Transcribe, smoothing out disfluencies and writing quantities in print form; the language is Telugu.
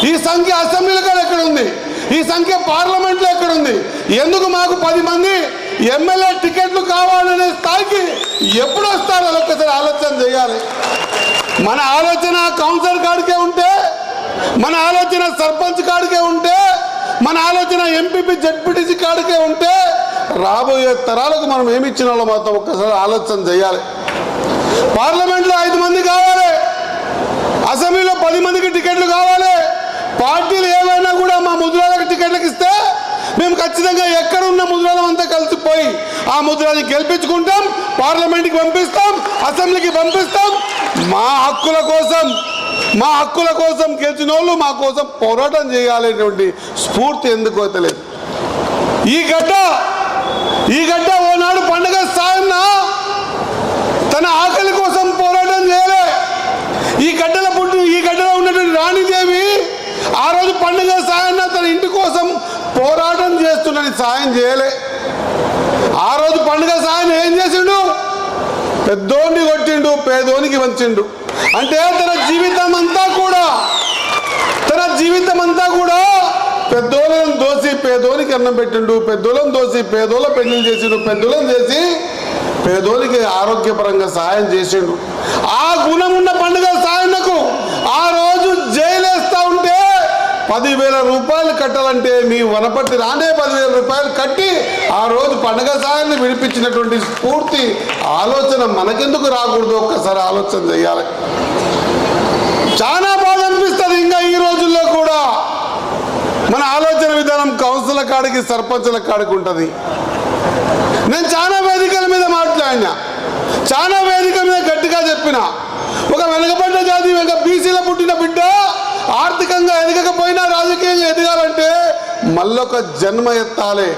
ఈ సంఖ్య అసెంబ్లీలో కూడా ఎక్కడ ఉంది? ఈ సంఖ్య పార్లమెంట్లో ఎక్కడుంది? ఎందుకు మాకు 10 మంది ఎమ్మెల్యే టికెట్లు కావాలనే స్థాయికి ఎప్పుడు వస్తారో ఒక్కసారి ఆలోచన చేయాలి. మన ఆలోచన కౌన్సిలర్ కాడికే ఉంటే, మన ఆలోచన సర్పంచ్ కాడికే ఉంటే, మన ఆలోచన ఎంపీపీ జడ్పీటీసీ కాడికే ఉంటే రాబోయే తరాలకు మనం ఏమి ఇచ్చిన వాళ్ళో మాత్రం ఒక్కసారి ఆలోచన చేయాలి. పార్లమెంట్లో 5 మంది కావాలి, అసెంబ్లీలో 10 మందికి టికెట్లు కావాలి. పార్టీలు ఏమైనా కూడా మా ముద్రాలకు టికెట్లకు ఇస్తే మేము ఖచ్చితంగా ఎక్కడున్న ముద్రాలం అంతా కలిసిపోయి ఆ ముద్రాన్ని గెలిపించుకుంటాం, పార్లమెంట్కి పంపిస్తాం, అసెంబ్లీకి పంపిస్తాం. మా హక్కుల కోసం గెలిచిన వాళ్ళు మా కోసం పోరాటం చేయాలనేటువంటి స్ఫూర్తి ఎందుకో తెలియదు. ఈ గడ్డ ఓనాడు పండుగ సాయన్న తన ఆకలి కోసం పోరాటం చేయలే. ఈ గడ్డలో ఉన్నటువంటి రాణిదేవి ఆ రోజు పండుగ సాయన్న తన ఇంటి కోసం పోరాటం చేస్తున్నది, సాయం చేయలే. ఆ రోజు పండుగ సాయం ఏం చేసిండు? పెద్దోడిని కొట్టిండు, పేదోనికి వంచిండు. అంటే తన జీవితం అంతా కూడా పెద్దోళ్ళను దోసి పేదోనికి అన్నం పెట్టిండు, పెద్దోళ్ళను దోసి పేదోళ్ళ పెళ్లి చేసిండు, పెద్దోళ్ళని చేసి పేదోనికి ఆరోగ్యపరంగా సాయం చేసిండు. ఆ గుణం ఉన్న పండుగ సాయన్నకు ఆ రోజు జైలేస్తా ఉంటే 10,000 రూపాయలు కట్టాలంటే మీ వనపర్తి రానే 10,000 రూపాయలు కట్టి ఆ రోజు పండుగ సాయాన్ని విడిపించినటువంటి స్ఫూర్తి ఆలోచన మనకెందుకు రాకూడదు? ఒక్కసారి ఆలోచన చేయాలి. చాలా బాధ అనిపిస్తుంది. ఇంకా ఈ రోజుల్లో కూడా మన ఆలోచన విధానం కౌన్సిల్ కాడికి సర్పంచుల కాడికి ఉంటుంది. నేను చాలా వేదికల మీద మాట్లాడినా, చాలా వేదికల మీద గట్టిగా చెప్పిన, ఒక వెనుకబడ్డ జాతి బీసీలో పుట్టిన బిడ్డ ఆర్థికంగా ఎదగకపోయినా రాజకీయంగా ఎదగాలంటే మళ్ళొక జన్మ ఎత్తాలి.